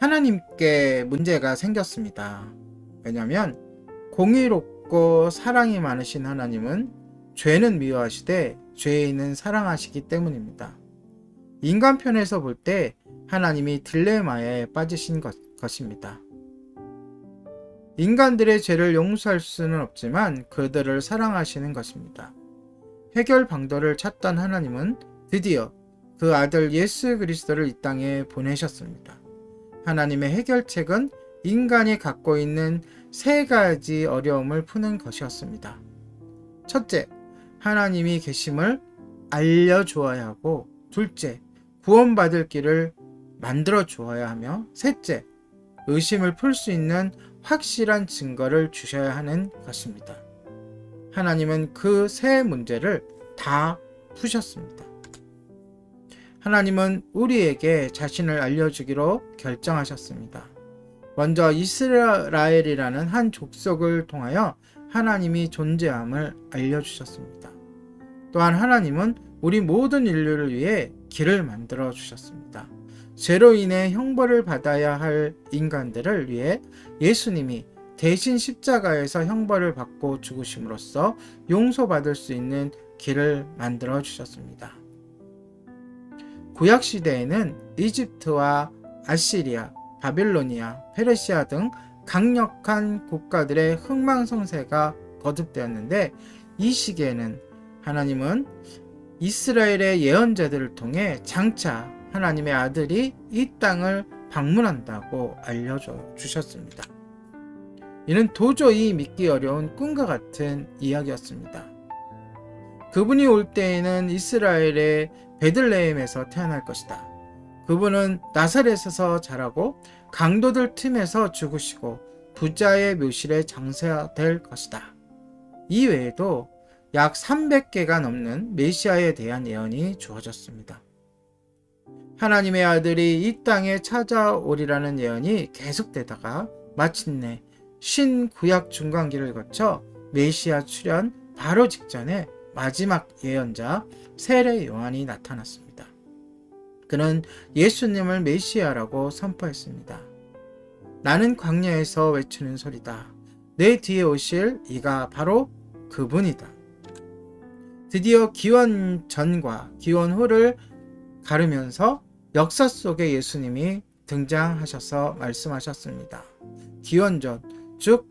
하나님께 문제가 생겼습니다. 왜냐하면 공의롭고 사랑이 많으신 하나님은 죄는 미워하시되 죄인은 사랑하시기 때문입니다. 인간 편에서 볼 때 하나님이 딜레마에 빠지신 것입니다. 인간들의 죄를 용서할 수는 없지만 그들을 사랑하시는 것입니다. 해결 방도를 찾던 하나님은 드디어 그 아들 예수 그리스도를 이 땅에 보내셨습니다. 하나님의 해결책은 인간이 갖고 있는 세 가지 어려움을 푸는 것이었습니다. 첫째, 하나님이 계심을 알려주어야 하고, 둘째, 구원받을 길을 만들어 주어야 하며, 셋째, 의심을 풀 수 있는 확실한 증거를 주셔야 하는 것입니다. 하나님은 그 세 문제를 다 푸셨습니다. 하나님은 우리에게 자신을 알려주기로 결정하셨습니다. 먼저 이스라엘이라는 한 족속을 통하여 하나님이 존재함을 알려주셨습니다. 또한 하나님은 우리 모든 인류를 위해 길을 만들어 주셨습니다. 죄로 인해 형벌을 받아야 할 인간들을 위해 예수님이 대신 십자가에서 형벌을 받고 죽으심으로써 용서받을 수 있는 길을 만들어 주셨습니다. 구약시대에는 이집트와 아시리아, 바빌로니아, 페르시아 등 강력한 국가들의 흥망성쇠가 거듭되었는데, 이 시기에는 하나님은 이스라엘의 예언자들을 통해 장차 하나님의 아들이 이 땅을 방문한다고 알려주셨습니다. 이는 도저히 믿기 어려운 꿈과 같은 이야기였습니다. 그분이 올 때에는 이스라엘의 베들레헴에서 태어날 것이다. 그분은 나사렛에서 자라고 강도들 틈에서 죽으시고 부자의 묘실에 장사될 것이다. 이 외에도 약 300개가 넘는 메시아에 대한 예언이 주어졌습니다. 하나님의 아들이 이 땅에 찾아오리라는 예언이 계속되다가 마침내 신구약 중간기를 거쳐 메시아 출현 바로 직전에 마지막 예언자 세례 요한이 나타났습니다. 그는 예수님을 메시아라고 선포했습니다. 나는 광야에서 외치는 소리다. 내 뒤에 오실 이가 바로 그분이다. 드디어 기원 전과 기원 후를 가르면서 역사 속에 예수님이 등장하셔서 말씀하셨습니다. 기원 전, 즉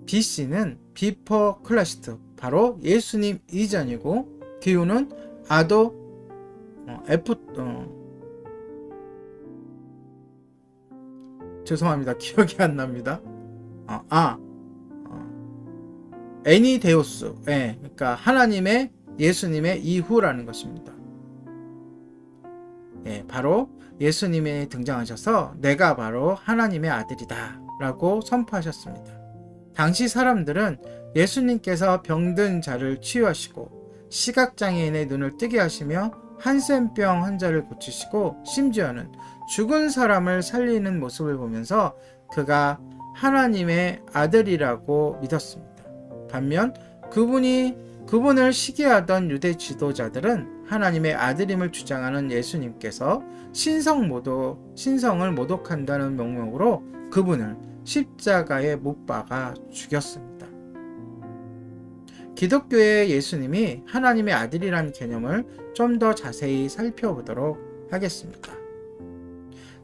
BC는 비포 클라시트, 바로 예수님 이전이고, 기후는 아도 죄송합니다. 기억이 안 납니다. 애니데우스, 그러니까 하나님의 예수님의 이후라는 것입니다. 바로 예수님이 등장하셔서 내가 바로 하나님의 아들이다 라고 선포하셨습니다. 당시 사람들은 예수님께서 병든 자를 치유하시고 시각장애인의 눈을 뜨게 하시며 한센병 환자를 고치시고 심지어는 죽은 사람을 살리는 모습을 보면서 그가 하나님의 아들이라고 믿었습니다. 반면 그분을 시기하던 유대 지도자들은 하나님의 아들임을 주장하는 예수님께서 신성을 모독한다는 명목으로 그분을 십자가에 못 박아 죽였습니다. 기독교의 예수님이 하나님의 아들이라는 개념을 좀 더 자세히 살펴보도록 하겠습니다.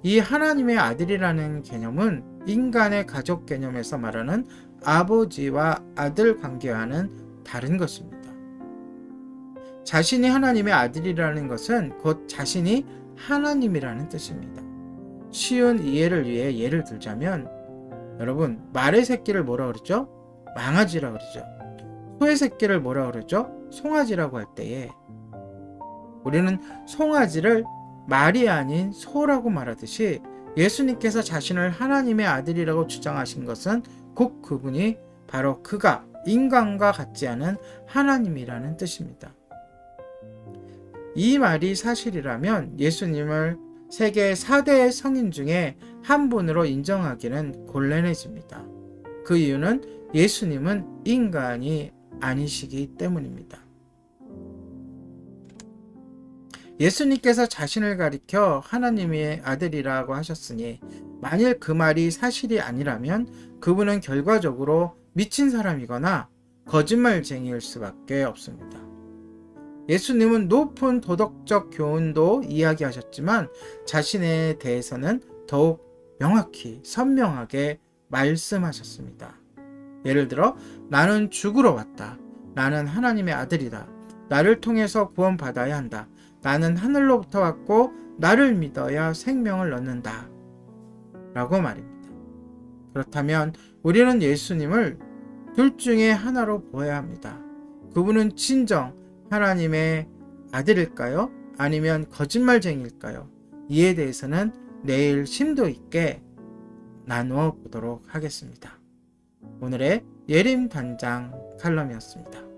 이 하나님의 아들이라는 개념은 인간의 가족 개념에서 말하는 아버지와 아들 관계와는 다른 것입니다. 자신이 하나님의 아들이라는 것은 곧 자신이 하나님이라는 뜻입니다. 쉬운 이해를 위해 예를 들자면, 여러분, 말의 새끼를 뭐라 그러죠? 망아지라고 그러죠. 소의 새끼를 뭐라 그러죠? 송아지라고 할 때에 우리는 송아지를 말이 아닌 소라고 말하듯이 예수님께서 자신을 하나님의 아들이라고 주장하신 것은 곧 그분이 바로 그가 인간과 같지 않은 하나님이라는 뜻입니다. 이 말이 사실이라면 예수님을 세계 4대 성인 중에 한 분으로 인정하기는 곤란해집니다. 그 이유는 예수님은 인간이 아니시기 때문입니다. 예수님께서 자신을 가리켜 하나님의 아들이라고 하셨으니 만일 그 말이 사실이 아니라면 그분은 결과적으로 미친 사람이거나 거짓말쟁이일 수밖에 없습니다. 예수님은 높은 도덕적 교훈도 이야기하셨지만 자신에 대해서는 더욱 명확히 선명하게 말씀하셨습니다. 예를 들어 나는 죽으러 왔다. 나는 하나님의 아들이다. 나를 통해서 구원받아야 한다. 나는 하늘로부터 왔고 나를 믿어야 생명을 얻는다. 라고 말입니다. 그렇다면 우리는 예수님을 둘 중에 하나로 보아야 합니다. 그분은 진정 하나님의 아들일까요? 아니면 거짓말쟁이일까요? 이에 대해서는 내일 심도 있게 나누어 보도록 하겠습니다. 오늘의 예림 단장 칼럼이었습니다.